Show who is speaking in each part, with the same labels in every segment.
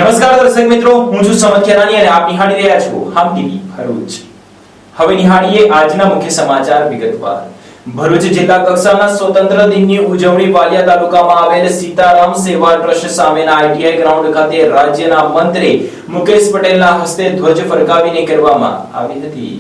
Speaker 1: નમસ્કાર દર્શક મિત્રો, હું છું સમત ખેરાની અને આપ નિહાળી રહ્યા છો હમ ટીવી ભરૂચ। હવે નિહાળીએ આજના મુખ્ય સમાચાર વિગતવાર। ભરૂચ જિલ્લા કક્ષાના સ્વતંત્ર દિનની ઉજવણી વાલિયા તાલુકામાં આવેલ સીતારામ સેવા ટ્રસ્ટ સામેના આઈટીઆઈ ગ્રાઉન્ડ ખાતે રાજ્યના મંત્રી મુકેશ પટેલના હસ્તે ધ્વજ ફરકાવીને કરવામાં આવી હતી।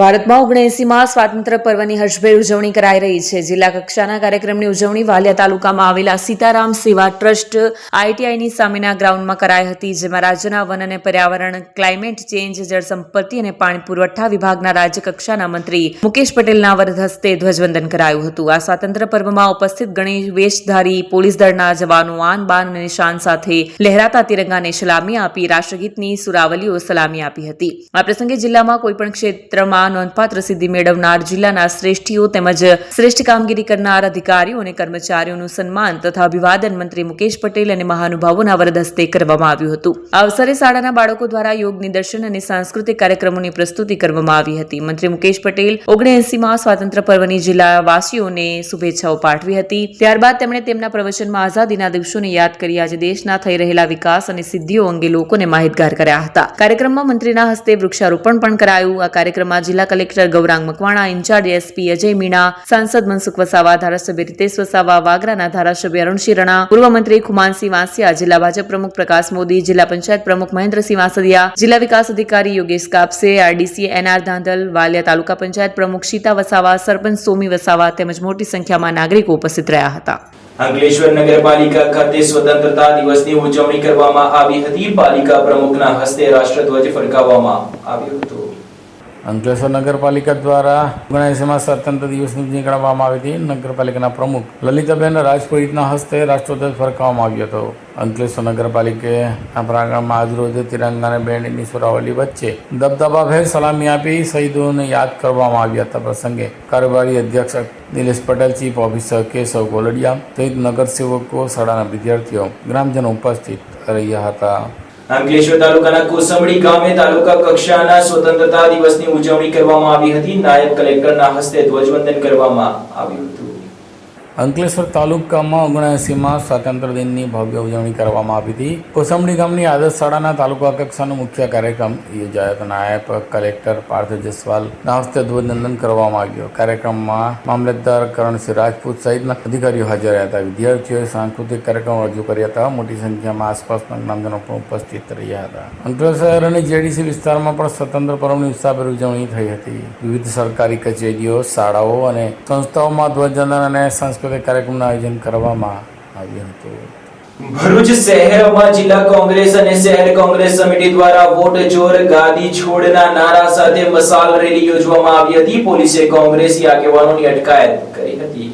Speaker 2: ભારતમાં 79માં સ્વાતંત્ર્ય પર્વની હર્ષભેર ઉજવણી કરાઈ રહી છે। જિલ્લા કક્ષાના કાર્યક્રમની ઉજવણી વાલિયા તાલુકામાં આવેલા સીતારામ સેવા ટ્રસ્ટ આઈટીઆઈની સામેના ગ્રાઉન્ડમાં કરાઈ હતી, જેમાં રાજ્યના વન અને પર્યાવરણ, ક્લાઇમેટ ચેન્જ, જળ સંપત્તિ અને પાણી પુરવઠા વિભાગના રાજ્ય કક્ષાના મંત્રી મુકેશ પટેલના વરદ હસ્તે ધ્વજવંદન કરાયું હતું। આ સ્વાતંત્ર્ય પર્વમાં ઉપસ્થિત ગણેશ વેશધારી પોલીસ દળના જવાનો આન બાન અને નિશાન સાથે લહેરાતા તિરંગાને સલામી આપી રાષ્ટ્રગીતની સુરાવલીઓ સલામી આપી હતી। આ પ્રસંગે જિલ્લામાં કોઈપણ ક્ષેત્રમાં નોંધપાત્ર સિદ્ધિ મેળવનાર જિલ્લાના શ્રેષ્ઠીઓ તેમજ શ્રેષ્ઠ કામગીરી કરનાર અધિકારીઓ અને કર્મચારીઓનું સન્માન તથા અભિવાદન મંત્રી મુકેશ પટેલ અને મહાનુભાવોના વરદ હસ્તે કરવામાં આવ્યું હતું। આ અવસરે શાળાના બાળકો દ્વારા યોગ નિદર્શન અને સાંસ્કૃતિક કાર્યક્રમોની પ્રસ્તુતિ કરવામાં આવી હતી। મંત્રી મુકેશ પટેલ 79માં સ્વાતંત્ર્ય પર્વની જિલ્લાવાસીઓને શુભેચ્છાઓ પાઠવી હતી। ત્યારબાદ તેમણે તેમના પ્રવચનમાં આઝાદીના દિવસોને યાદ કરી આજે દેશના થઈ રહેલા વિકાસ અને સિદ્ધિઓ અંગે લોકોને માહિતગાર કર્યા હતા। કાર્યક્રમમાં મંત્રીના હસ્તે વૃક્ષારોપણ પણ કરાયું। આ કાર્યક્રમમાં જિલ્લા collector Gaurang Makwana, incharge SP Ajay Meena, સાંસદ મનસુખ વસાવા, ધારાસભ્ય રીતેશ વસાવા, વાગરાના ધારાસભ્ય અરુણસિંહ રણા, પૂર્વ મંત્રી ખુમાનસિંહ વાંસિયા, જિલ્લા ભાજપ પ્રમુખ પ્રકાશ મોદી, જિલ્લા પંચાયત પ્રમુખ મહેન્દ્રસિંહ વાસદિયા, જિલ્લા વિકાસ અધિકારી યોગેશ કાપસે, આરડીસી એનઆર ધાંધલ, વાલિયા તાલુકા પંચાયત પ્રમુખ સીતા વસાવા, સરપંચ સોમી વસાવા તેમજ મોટી સંખ્યામાં નાગરિકો ઉપસ્થિત રહ્યા હતા।
Speaker 1: અંકલેશ્વર નગરપાલિકા ખાતે સ્વતંત્રતા દિવસની ઉજવણી કરવામાં આવી હતી। પાલિકા પ્રમુખના હસ્તે રાષ્ટ્રધ્વજ ફરકાવવામાં આવ્યો હતો।
Speaker 3: અંકલેશ્વર નગરપાલિકા દ્વારા 79માં સ્વાતંત્ર્ય દિવસની ઉજવણી કરવામાં આવી હતી। નગરપાલિકાના પ્રમુખ લલિતાબેન રાજપુરોહિતના હસ્તે રાષ્ટ્રધ્વજ ફરકાવવામાં આવ્યો હતો। અંકલેશ્વર નગરપાલિકાના પ્રાંગણમાં આજરોજ તિરંગા અને બેન્ડની સુરાવલી વચ્ચે દબદબાભેર સલામી આપી શહીદોને યાદ કરવામાં આવ્યા હતા। પ્રસંગે કાર્યવાહી અધ્યક્ષ નિલેશ પટેલ, ચીફ ઓફિસર કેશવ ગોલડિયા સહિત નગરસેવકો, શાળાના વિદ્યાર્થીઓ, ગ્રામજનો ઉપસ્થિત રહ્યા હતા।
Speaker 1: અંકલેશ્વર તાલુકાના કોસંબડી ગામે તાલુકા કક્ષાના સ્વતંત્રતા દિવસની ઉજવણી કરવામાં આવી હતી। નાયબ કલેક્ટરના હસ્તે ધ્વજવંદન કરવામાં આવ્યું હતું।
Speaker 3: અંકલેશ્વર તાલુકામાં 79માં સ્વાતંત્ર્ય દિનની ભવ્ય ઉજવણી કરવામાં આવી હતી। કોસંબડી ગામની આદર્શ શાળાના તાલુકા કક્ષાનો મુખ્ય કાર્યક્રમ યોજાયો હતો। નાયબ કલેક્ટર પાર્થ જસવાલના હસ્તે ધ્વજવંદન કરવામાં આવ્યું। કાર્યક્રમમાં મામલતદાર કરણસિંહ રાજપૂત સહિતના અધિકારીઓ હાજર રહ્યા હતા। વિદ્યાર્થીઓએ સાંસ્કૃતિક કાર્યક્રમો રજૂ કર્યા હતા। મોટી સંખ્યામાં આસપાસના ગ્રામજનો પણ ઉપસ્થિત રહ્યા હતા। અંકલેશ્વર અને જેડીસી વિસ્તારમાં પણ સ્વતંત્ર પર્વની ઉત્સાહભેર ઉજવણી થઈ હતી। વિવિધ સરકારી કચેરીઓ, શાળાઓ અને સંસ્થાઓમાં ધ્વજવંદન અને સાંસ્કૃતિક કાર્યક્રમનું આયોજન કરવામાં આવ્યું હતું।
Speaker 1: ભરૂચ શહેરમાં જિલ્લા કોંગ્રેસ અને શહેર કોંગ્રેસ સમિતિ દ્વારા વોટ ચોર ગાદી છોડના નારા સાથે મશાલ રેલી યોજવામાં આવી હતી। પોલીસે કોંગ્રેસી આગેવાનોની અટકાયત કરી હતી।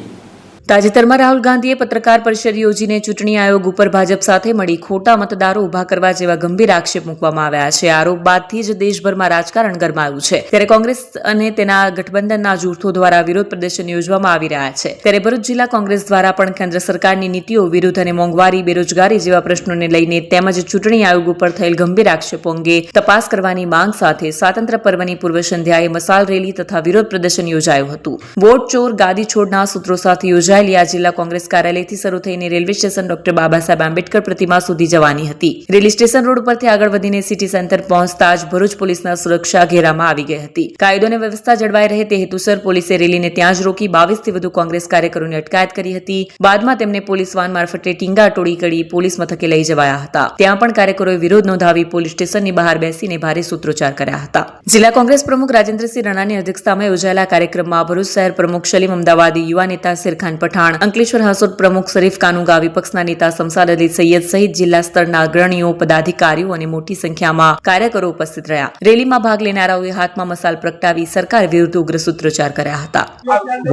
Speaker 2: તાજેતરમાં રાહુલ ગાંધીએ પત્રકાર પરિષદ યોજીને ચૂંટણી આયોગ ઉપર ભાજપ સાથે મળી ખોટા મતદારો ઉભા કરવા જેવા ગંભીર આક્ષેપ મૂકવામાં આવ્યા છે। આરોપ બાદથી જ દેશભરમાં રાજકારણ ગરમાયું છે। ત્યારે કોંગ્રેસ અને તેના ગઠબંધનના જૂથો દ્વારા વિરોધ પ્રદર્શન યોજવામાં આવી રહ્યા છે। ત્યારે ભરૂચ જિલ્લા કોંગ્રેસ દ્વારા પણ કેન્દ્ર સરકારની નીતિઓ વિરુદ્ધ અને મોંઘવારી, બેરોજગારી જેવા પ્રશ્નોને લઈને તેમજ ચૂંટણી આયોગ ઉપર થયેલ ગંભીર આક્ષેપો અંગે તપાસ કરવાની માંગ સાથે સ્વાતંત્ર્ય પર્વની પૂર્વ સંધ્યાએ મશાલ રેલી તથા વિરોધ પ્રદર્શન યોજાયું હતું। વોટ ચોર ગાદી છોડના સૂત્રો સાથે યોજાયેલી આ જિલ્લા કોંગ્રેસ કાર્યાલયથી શરૂ થઈને railway station doctor Baba Saheb Ambedkar પ્રતિમા સુધી જવાની હતી। રેલી સ્ટેશન રોડ પરથી આગળ વધીને સિટી સેન્ટર પહોંચતા જ ભરૂચ પોલીસના સુરક્ષા ઘેરામાં આવી ગઈ હતી। કાયદો અને વ્યવસ્થા જળવાઈ રહે તે હેતુસર પોલીસે રેલીને ત્યાં જ રોકી 22થી વધુ કોંગ્રેસ કાર્યકરોની અટકાયત કરી હતી। બાદમાં તેમને પોલીસ વાન મારફતે ટીંગાટોળી કરી પોલીસ મથકે લઈ જવાયા હતા। ત્યાં પણ કાર્યકરોએ વિરોધ નોંધાવી પોલીસ સ્ટેશનની બહાર બેસીને ભારે સૂત્રોચ્ચાર કર્યા હતા। જિલ્લા કોંગ્રેસ પ્રમુખ રાજેન્દ્રસિંહ રણાની અધ્યક્ષતામાં યોજાયેલા કાર્યક્રમમાં ભરૂચ શહેર પ્રમુખ સલીમ અમદાવાદી, યુવા નેતા શેરખાન પઠાણ, અંકલેશ્વર હાંસોદ પ્રમુખ શરીફ કાનુગા, વિપક્ષના નેતા શમસાદ અલી સૈયદ સહિત જિલ્લા સ્તરના અગ્રણીઓ, પદાધિકારીઓ અને મોટી સંખ્યામાં કાર્યકરો ઉપસ્થિત રહ્યા। રેલીમાં ભાગ લેનારાઓએ હાથમાં મશાલ પ્રગટાવી સરકાર વિરુદ્ધ ઉગ્ર સૂત્રોચ્ચાર કર્યા હતા।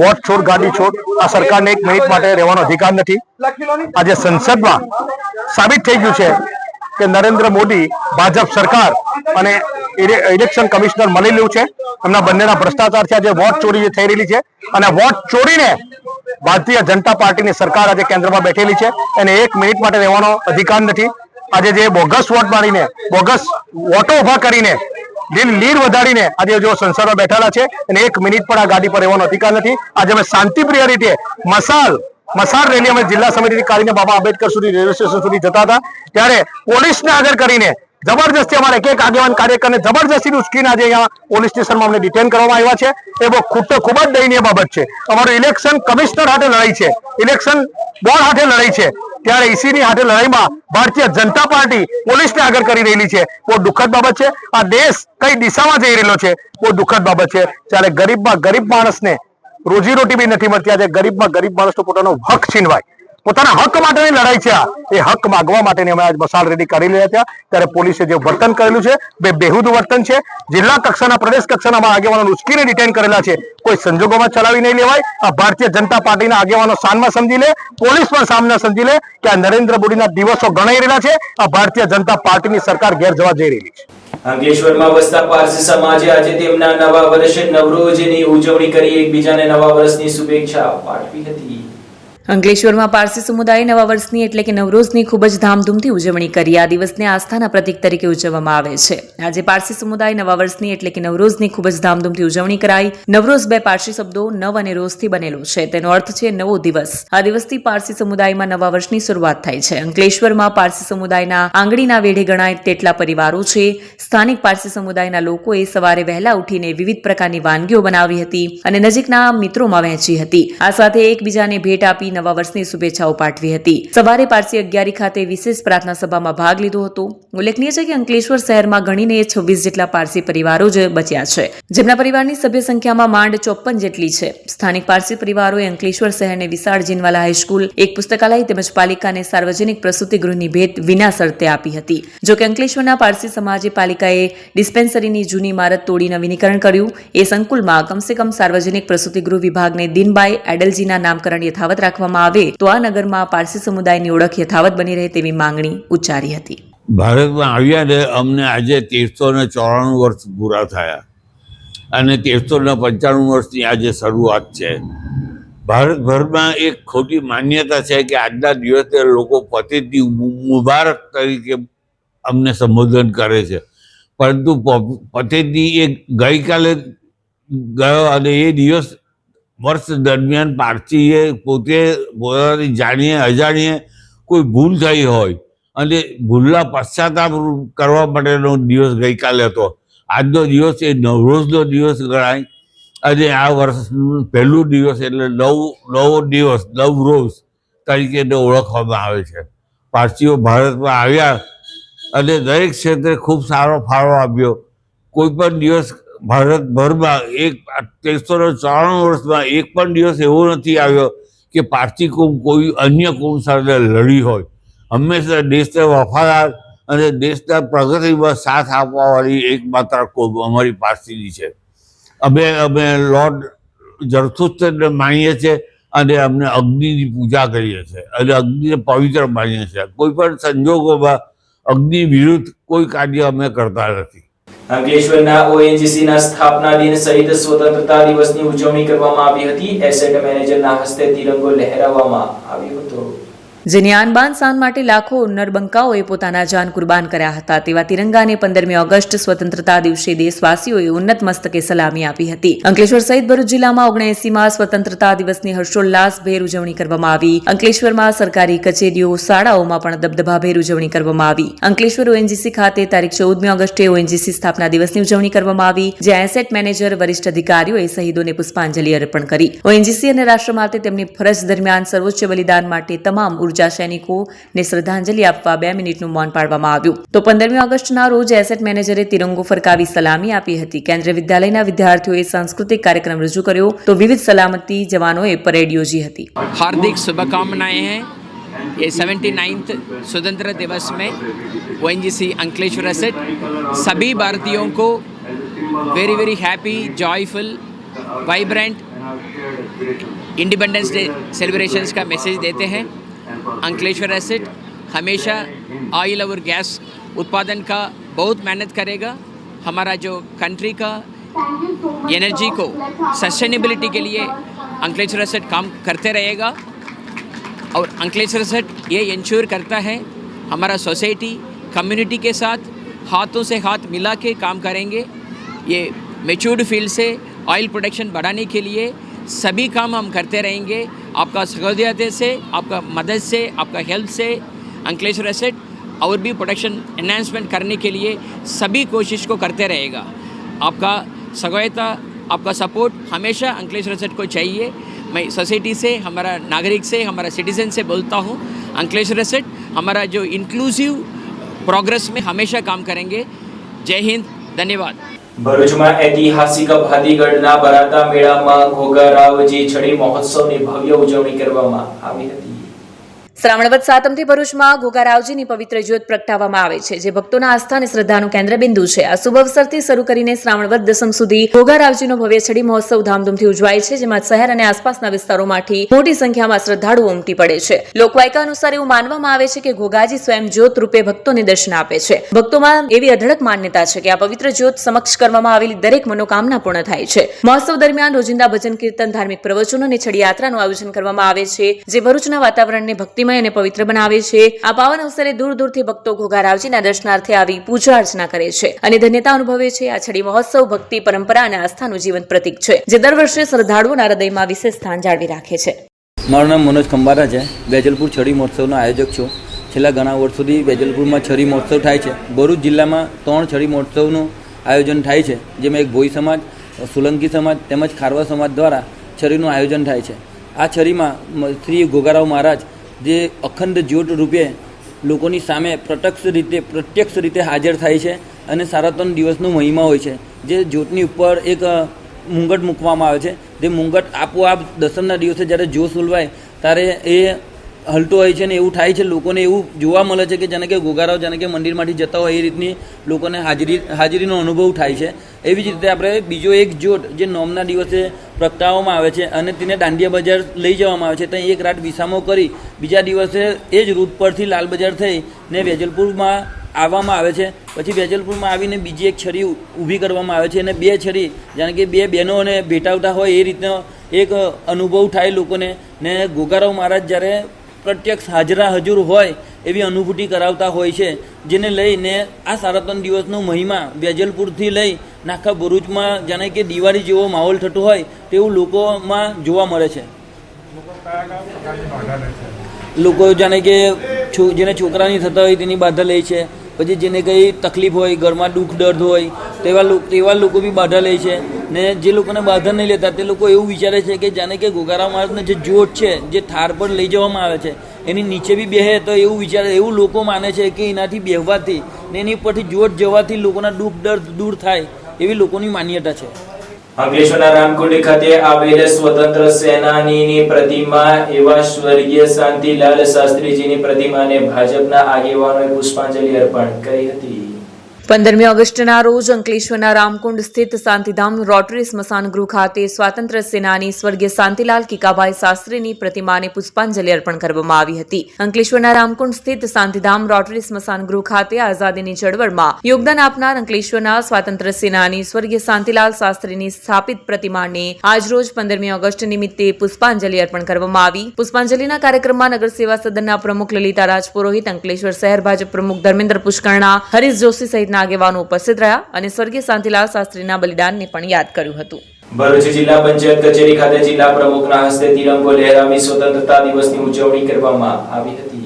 Speaker 4: વોટ છોડ ગાડી છોડ આ સરકારને એક મિનિટ માટે રહેવાનો અધિકાર નથી। આજે સંસદમાં સાબિત થઈ ગયું છે કે નરેન્દ્ર મોદી, ભાજપ સરકાર અને ઇલેક્શન કમિશનર મળી રહ્યું છે। એમના બંનેના ભ્રષ્ટાચાર છે। આજે વોટ ચોરી થઈ રહેલી છે અને વોટ ચોરીને ભારતીય જનતા પાર્ટીની સરકાર આજે કેન્દ્રમાં બેઠેલી છે। એને એક મિનિટ માટે રહેવાનો અધિકાર નથી। આજે જે બોગસ વોટ મારીને, બોગસ વોટો ઉભા કરીને, લીડ વધારીને આજે જો સંસદમાં બેઠેલા છે એને એક મિનિટ પણ આ ગાડી પર રહેવાનો અધિકાર નથી। આજે અમે શાંતિપ્રિય રીતે મશાલ મસાર રેલી અમે જિલ્લા સમિતિથી કાઢીને બાબા આંબેડકર સુધી રેલવે સ્ટેશન સુધી જતા હતા ત્યારે પોલીસને આગળ કરીને જબરજસ્તી અમારા એક આગેવાન કાર્યકરને જબરજસ્તી ઉશ્કેરીને આજે અહીંયા પોલીસ સ્ટેશનમાં અમને ડિટેન કરવામાં આવ્યા છે એ ખૂબ જ દયનીય બાબત છે. અમારું ઇલેક્શન કમિશનર હાથે લડાઈ છે, ઇલેક્શન બોર્ડ હાથે લડાઈ છે, ત્યારે ઈસીની હાથે લડાઈમાં ભારતીય જનતા પાર્ટી પોલીસને આગળ કરી રહેલી છે. બહુ દુઃખદ બાબત છે. આ દેશ કઈ દિશામાં જઈ રહેલો છે, બહુ દુઃખદ બાબત છે. ત્યારે ગરીબમાં ગરીબ માણસને રોજીરોટી બી નથી મળતી. આજે ગરીબમાં ગરીબ માણસનો પોતાનો હક છીનવાય, પોતાના હક માટેની લડાઈ છે. એ હક માગવા માટેની અમે આજ મસાલ રેલી કરી રહ્યા હતા ત્યારે પોલીસે જે વર્તન કરેલું છે બેહુદ વર્તન છે. જિલ્લા કક્ષાના પ્રદેશ કક્ષાના આગેવાનો ઉશ્કેરીને ડિટેન કરેલા છે. કોઈ સંજોગોમાં ચલાવી નહીં લેવાય. આ ભારતીય જનતા પાર્ટીના આગેવાનો સાનમાં સમજી લે, પોલીસ પણ સામના સમજી લે કે આ નરેન્દ્ર મોદીના દિવસો ગણાઈ રહેલા છે. આ ભારતીય જનતા પાર્ટીની સરકાર ઘેર જવા જઈ રહી છે.
Speaker 1: અંકલેશ્વરમાં વસતા પારસી સમાજે આજે તેમના નવા વર્ષ નવરોજની ઉજવણી કરી એકબીજાને નવા વર્ષની શુભેચ્છા પાઠવી હતી.
Speaker 2: અંકલેશ્વરમાં પારસી સમુદાયે નવા વર્ષની એટલે કે નવરોઝની ખૂબ જ ધામધૂમથી ઉજવણી કરી. આ દિવસને આસ્થાના પ્રતીક તરીકે ઉજવવામાં આવે છે. આજે પારસી સમુદાય નવા વર્ષની એટલે કે નવરોઝની ખૂબ જ ધામધૂમથી ઉજવણી કરાઈ. નવરોઝ બે પારસી શબ્દો નવ અને રોઝથી બનેલો છે. તેનો અર્થ છે નવો દિવસ. આ દિવસથી પારસી સમુદાયમાં નવા વર્ષની શરૂઆત થાય છે. અંકલેશ્વરમાં પારસી સમુદાયના આંગળીના વેઢે ગણાય તેટલા પરિવારો છે. સ્થાનિક પારસી સમુદાયના લોકોએ સવારે વહેલા ઉઠીને વિવિધ પ્રકારની વાનગીઓ બનાવી હતી અને નજીકના મિત્રોમાં વહેંચી હતી. આ સાથે એકબીજાને ભેટ આપી નવા વર્ષની શુભેચ્છાઓ પાઠવી હતી. સવારે પારસી અગિયારી ખાતે વિશેષ પ્રાર્થના સભામાં ભાગ લીધો હતો. ઉલ્લેખનીય છે કે અંકલેશ્વર શહેરમાં ગણીને 26 જેટલા પારસી પરિવારો જ બચ્યા છે, જેમના પરિવારની સભ્ય સંખ્યામાં માંડ 54 જેટલી છે. સ્થાનિક પારસી પરિવારોએ અંકલેશ્વર શહેરને વિશાળ જીનવાલા હાઈસ્કૂલ, એક પુસ્તકાલય તેમજ પાલિકાને સાર્વજનિક પ્રસૂતિ ગૃહની ભેટ વિના શરતે આપી હતી. જોકે અંકલેશ્વરના પારસી સમાજે પાલિકાએ ડિસ્પેન્સરીની જૂની ઇમારત તોડી નવીનીકરણ કર્યું. એ સંકુલમાં કમસે કમ સાર્વજનિક પ્રસૂતિ ગૃહ વિભાગને દિનબાઈ એડલજીના નામકરણ યથાવત રાખવામાં આવે તો આ નગરમાં પારસી સમુદાયની ઓળખ યથાવત બની રહે તેવી માંગણી ઉચ્ચારી હતી.
Speaker 5: ભારતમાં આવ્યા ને અમને આજે 1394 વર્ષ પૂરા થયા અને 1395 વર્ષની આજે શરૂઆત છે. ભારતભરમાં એક ખોટી માન્યતા છે કે આજના દિવસે લોકો પતિથી મુબારક તરીકે અમને સંબોધન કરે છે, પરંતુ પતિથી એ ગઈકાલે ગયો અને એ દિવસ વર્ષ દરમિયાન પારસીએ પોતે પોતાની જાણીએ અજાણીએ કોઈ ભૂલ થઈ હોય અને ભૂલના પશ્ચાતાપ કરવા માટેનો દિવસ ગઈકાલે હતો. આજનો દિવસ એ નવરોઝનો દિવસ ગણાય અને આ વર્ષનું પહેલું દિવસ એટલે નવો દિવસ નવરોઝ તરીકે ઓળખવામાં આવે છે. પારસીઓ ભારતમાં આવ્યા અને દરેક ક્ષેત્રે ખૂબ સારો ફાળો આપ્યો. કોઈ પણ દિવસ ભારતભરમાં 1394 વર્ષમાં એક પણ દિવસ એવો નથી આવ્યો કે પારસી કોમ કોઈ અન્ય કોમ સાથે લડી હોય. હંમેશા દેશને વફાદાર અને દેશના પ્રગતિમાં સાથ આપવાવાળી એકમાત્ર કોમ અમારી પારસીની છે. અમે લોર્ડ ઝરથુસ્ત્રને માનીએ છીએ અને અમને અગ્નિની પૂજા કરીએ છીએ અને અગ્નિને પવિત્ર માનીએ છીએ. કોઈ પણ સંજોગોમાં અગ્નિ વિરુદ્ધ કોઈ કાર્ય અમે કરતા નથી.
Speaker 1: અંકલેશ્વરના ઓએનજીસીના સ્થાપના દિન સહિત સ્વતંત્રતા દિવસની ઉજવણી કરવામાં આવી હતી. એસેટ મેનેજરના હસ્તે તિરંગો લહેરાવવામાં આવ્યો હતો.
Speaker 2: જેની આન બાન શાન માટે લાખો નરબંકાઓએ પોતાના જાન કુરબાન કર્યા હતા. તેવા તિરંગાને 15મી ઓગસ્ટ સ્વતંત્રતા દિવસે દેશવાસીઓએ ઉન્નત મસ્તકે સલામી આપી હતી. અંકલેશ્વર સહિત ભરૂચ જિલ્લામાં 79માં સ્વતંત્રતા દિવસની હર્ષોલ્લાસભેર ઉજવણી કરવામાં આવી. અંકલેશ્વરમાં સરકારી કચેરીઓ, શાળાઓમાં પણ દબદબાભેર ઉજવણી કરવામાં આવી. અંકલેશ્વર ઓએનજીસી ખાતે તારીખ 14મી ઓગસ્ટે ઓએનજીસી સ્થાપના દિવસની ઉજવણી કરવામાં આવી, જ્યાં એસેટ મેનેજર વરિષ્ઠ અધિકારીઓએ શહીદોને પુષ્પાંજલિ અર્પણ કરી. ઓએનજીસી અને રાષ્ટ્ર માટે તેમની ફરજ દરમિયાન સર્વોચ્ચ બલિદાન માટે તમામ ઉર્જા સૈનિકોને શ્રદ્ધાંજલિ આપવા 2 મિનિટનું મૌન પાળવામાં આવ્યું. તો 15મી ઓગસ્ટના રોજ એસેટ મેનેજરે તિરંગો ફરકાવી સલામી આપી હતી. કેન્દ્રીય વિદ્યાલયના વિદ્યાર્થીઓએ સાંસ્કૃતિક કાર્યક્રમ રજૂ કર્યો તો વિવિધ સલામતી જવાનોએ પરેડ યોજી હતી.
Speaker 6: हार्दिक शुभकामनाएं हैं ये 79th स्वतंत्र दिवस में ओएनजीसी अंकलेश्वर एसेट सभी भारतीयों को very very happy joyful vibrant independence day celebrations का मैसेज देते हैं. अंकलेश्वर एसेट हमेशा ऑयल और गैस उत्पादन का बहुत मेहनत करेगा. हमारा जो कंट्री का एनर्जी को सस्टेनेबिलिटी के लिए अंकलेश्वर एसेट काम करते रहेगा और अंकलेश्वर एसेट ये इंश्योर करता है हमारा सोसाइटी कम्युनिटी के साथ हाथों से हाथ मिला के काम करेंगे. ये मैच्योर्ड फील्ड से ऑयल प्रोडक्शन बढ़ाने के लिए सभी काम हम करते रहेंगे. आपका सहृदयता से, आपका मदद से, आपका हेल्प से अंकलेश्वर एसेट और भी प्रोडक्शन एनहांसमेंट करने के लिए सभी कोशिश को करते रहेगा। आपका सहृदयता, आपका सपोर्ट हमेशा अंकलेश्वर एसेट को चाहिए। मैं सोसाइटी से, हमारा नागरिक से, हमारा सिटीजन से बोलता हूँ, अंकलेश्वर एसेट हमारा जो इंक्लूसिव प्रोग्रेस में हमेशा काम करेंगे। जय हिंद, धन्यवाद।
Speaker 1: ભરૂચમાં ઐતિહાસિક ભાતીગઢના ભરાતા મેળામાં ઘોઘારાવજી છડી મહોત્સવની ભવ્ય ઉજવણી કરવામાં આવી હતી।
Speaker 2: શ્રાવણ વદ સાતમથી ભરૂચમાં ઘોઘારાવજીની પવિત્ર જ્યોત પ્રગટાવવામાં આવે છે, જે ભક્તોના આસ્થા અને શ્રદ્ધાનું કેન્દ્રબિંદુ છે। આ શુભ અવસરથી શરૂ કરીને શ્રાવણ વદ દસમ સુધી ઘોઘારાવજીનો ભવ્ય છડી મહોત્સવ ધામધૂમથી ઉજવાય છે, જેમાં શહેર અને આસપાસના વિસ્તારોમાંથી મોટી સંખ્યામાં શ્રદ્ધાળુઓ ઉમટી પડે છે। લોકવાયકા અનુસાર એવું માનવામાં આવે છે કે ઘોઘાજી સ્વયં જ્યોત રૂપે ભક્તોને દર્શન આપે છે। ભક્તોમાં એવી અઢળક માન્યતા છે કે આ પવિત્ર જ્યોત સમક્ષ કરવામાં આવેલી દરેક મનોકામના પૂર્ણ થાય છે। મહોત્સવ દરમિયાન રોજિંદા ભજન કીર્તન, ધાર્મિક પ્રવચનો અને છડી યાત્રાનું આયોજન કરવામાં આવે છે, જે ભરૂચના વાતાવરણને ભક્તિમય અને પવિત્ર બનાવે છે। આ પાવન અવસરે દૂર દૂરથી ભક્તો ઘોઘારાવજીના દર્શનાર્થે આવી પૂજા અર્ચના કરે છે અને ધન્યતા અનુભવે છે। આ છડી મહોત્સવ ભક્તિ, પરંપરા અને આસ્થાનું જીવંત પ્રતીક છે, જે દર વર્ષે શ્રદ્ધાળુઓના હૃદયમાં વિશેષ સ્થાન જાળવી રાખે છે।
Speaker 7: મારું નામ મનોજ ખંબારા છે। વેજલપુર છડી મહોત્સવનો આયોજક છું। છેલ્લા ઘણા વર્ષોથી વેજલપુરમાં છડી મહોત્સવ થાય છે। ભરૂચ જિલ્લામાં 3 છડી મહોત્સવનું આયોજન થાય છે, જેમાં એક ભોઈ સમાજ, સોલંકી સમાજ તેમજ ખારવા સમાજ દ્વારા છડીનું આયોજન થાય છે। આ છડીમાં શ્રી ઘોઘારાવ મહારાજ જે અખંડ જ્યોત રૂપે લોકોની સામે પ્રત્યક્ષ રીતે હાજર થાય છે અને 3 દિવસનો મહિમા હોય છે। જે જ્યોતની ઉપર એક મુંગટ મૂકવામાં આવે છે, જે મુંગટ આપોઆપ દસમના દિવસે જ્યારે જોશ ઉલવાય ત્યારે એ હલતો હોય છે ને એવું થાય છે। લોકોને એવું જોવા મળે છે કે જાણે કે ઘોઘારાવ જાણે કે મંદિરમાંથી જતા હોય એ રીતની લોકોને હાજરીનો અનુભવ થાય છે। એવી જ રીતે આપણે બીજો એક જ્યોત જે નોમના દિવસે પ્રગટાવવામાં આવે છે અને તેને દાંડિયા બજાર લઈ જવામાં આવે છે। ત્યાં એક રાત વિસામો કરી બીજા દિવસે એ જ રૂટ પરથી લાલ બજાર થઈને વેજલપુરમાં આવવામાં આવે છે। પછી વેજલપુરમાં આવીને બીજી એક છડી ઊભી કરવામાં આવે છે અને 2 છડી જાણે કે 2 બહેનોને ભેટાવતા હોય એ રીતનો એક અનુભવ થાય લોકોને। ને ઘોઘારાવ મહારાજ જ્યારે પ્રત્યક્ષ હજુર હોય એવી અનુભૂતિ કરાવતા હોય છે, જેને લઈને આ 3 દિવસનો મહિમા વેજલપુરથી લઈ આખા ભરૂચમાં જાણે કે દિવાળી જેવો માહોલ થતો હોય તેવું લોકોમાં જોવા મળે છે। લોકો જાણે કે જેને છોકરાની થતા હોય તેની બાધા લે છે, પછી જેને કંઈ તકલીફ હોય, ઘરમાં દુઃખ દર્દ હોય તેવા લોકો બી બાધા લે છે। ને જે લોકોને બાધા નહીં લેતા તે લોકો એવું વિચારે છે કે જાણે કે ઘોઘારાવ મહારાજનો જે જ્યોત છે જે થાર પર લઈ જવામાં આવે છે એની નીચે બી બેહે તો એવું લોકો માને છે કે એનાથી બેહવાથી ને એની ઉપરથી જ્યોત જવાથી લોકોના દુઃખ દર્દ દૂર થાય એવી લોકોની માન્યતા છે।
Speaker 1: અંકલેશ્વરના રામકુંડ ખાતે આવેલ સ્વતંત્ર સેનાનીની પ્રતિમા એવા સ્વર્ગીય શાંતિલાલ શાસ્ત્રીજીની પ્રતિમાને ભાજપના આગેવાનોએ પુષ્પાંજલિ અર્પણ કરી હતી।
Speaker 2: 15મી ઓગસ્ટના રોજ અંકલેશ્વરના રામકુંડ સ્થિત શાંતિધામ રોટરી સ્મશાન ગૃહ ખાતે સ્વાતંત્ર્ય સેનાની સ્વર્ગીય શાંતિલાલ કિકાભાઈ શાસ્ત્રીની પ્રતિમાને પુષ્પાંજલિ અર્પણ કરવામાં આવી હતી। અંકલેશ્વરના રામકુંડ સ્થિત શાંતિધામ રોટરી સ્મશાન ગૃહ ખાતે આઝાદીની ચળવળમાં યોગદાન આપનાર અંકલેશ્વરના સ્વાતંત્ર્ય સેનાની સ્વર્ગીય શાંતિલાલ શાસ્ત્રીની સ્થાપિત પ્રતિમાને આજરોજ 15મી ઓગસ્ટ નિમિત્તે પુષ્પાંજલિ અર્પણ કરવામાં આવી। પુષ્પાંજલિના કાર્યક્રમમાં નગર સેવા સદનના પ્રમુખ લલિતા રાજપુરોહિત, અંકલેશ્વર શહેર ભાજપ પ્રમુખ ધર્મેન્દ્ર પુષ્કરણા, હરીશ જોશી સહિત આગેવાનો ઉપસ્થિત રહ્યા અને સ્વર્ગીય શાંતિલાલ શાસ્ત્રીના બલિદાનને પણ યાદ કર્યું હતું।
Speaker 1: ભરૂચ જિલ્લા પંચાયત કચેરી ખાતે જિલ્લા પ્રમુખના હસ્તે તિરંગો લહેરાવી સ્વતંત્રતા દિવસની ઉજવણી કરવામાં આવી હતી।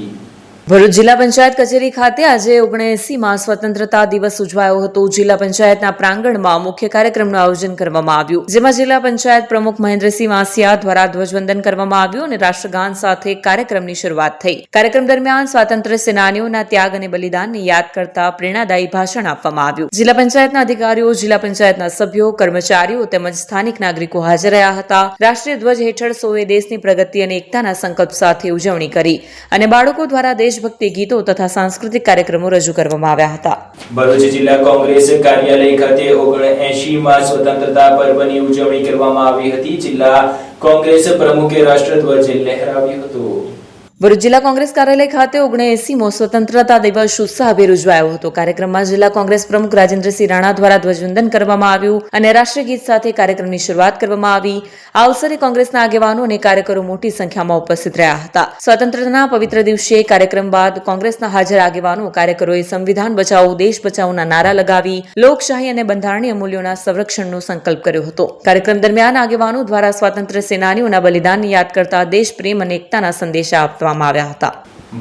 Speaker 1: ભરૂચ જિલ્લા પંચાયત કચેરી ખાતે આજે 79માં સ્વતંત્રતા દિવસ ઉજવાયો હતો। જિલ્લા પંચાયતના પ્રાંગણમાં મુખ્ય કાર્યક્રમનું આયોજન કરવામાં આવ્યું, જેમાં જિલ્લા પંચાયત પ્રમુખ મહેન્દ્રસિંહ વાસિયા દ્વારા ધ્વજવંદન કરવામાં આવ્યું અને રાષ્ટ્રગાન સાથે કાર્યક્રમની શરૂઆત થઈ। કાર્યક્રમ દરમિયાન સ્વાતંત્ર્ય સેનાનીઓના ત્યાગ અને બલિદાનને યાદ કરતા પ્રેરણાદાયી ભાષણ આપવામાં આવ્યું। જિલ્લા પંચાયતના અધિકારીઓ, જિલ્લા પંચાયતના સભ્યો, કર્મચારીઓ તેમજ સ્થાનિક નાગરિકો હાજર રહ્યા હતા। રાષ્ટ્રીય ધ્વજ હેઠળ સૌએ દેશની પ્રગતિ અને એકતાના સંકલ્પ સાથે ઉજવણી કરી અને બાળકો દ્વારા દેશભક્તિ ગીતો તથા સાંસ્કૃતિક કાર્યક્રમો રજૂ કરવામાં આવ્યા હતા। ભરૂચ જિલ્લા કોંગ્રેસ કાર્યાલય ખાતે 79માં સ્વતંત્રતા પર્વની ઉજવણી કરવામાં આવી હતી। જિલ્લા કોંગ્રેસ પ્રમુખે રાષ્ટ્રધ્વજ લહેરાવ્યો હતો।
Speaker 2: ભરૂચ જિલ્લા કોંગ્રેસ કાર્યાલય ખાતે 79મો સ્વતંત્રતા દિવસ ઉત્સાહભેર ઉજવાયો હતો. કાર્યક્રમમાં જિલ્લા કોંગ્રેસ પ્રમુખ રાજેન્દ્રસિંહ રાણા દ્વારા ધ્વજવંદન કરવામાં આવ્યું અને રાષ્ટ્રીય ગીત સાથે કાર્યક્રમની શરૂઆત કરવામાં આવી. આ અવસરે કોંગ્રેસના આગેવાનો અને કાર્યકરો મોટી સંખ્યામાં ઉપસ્થિત રહ્યા હતા. સ્વતંત્રતાના પવિત્ર દિવસે કાર્યક્રમ બાદ કોંગ્રેસના હાજર આગેવાનો કાર્યકરોએ સંવિધાન બચાવો દેશ બચાવોના નારા લગાવી લોકશાહી અને બંધારણીય મૂલ્યોના સંરક્ષણનો સંકલ્પ કર્યો હતો. કાર્યક્રમ દરમિયાન આગેવાનો દ્વારા સ્વાતંત્ર્ય સેનાનીઓના બલિદાનને યાદ કરતા દેશ પ્રેમ અને એકતાના સંદેશા આપવામાં આવ્યા હતા.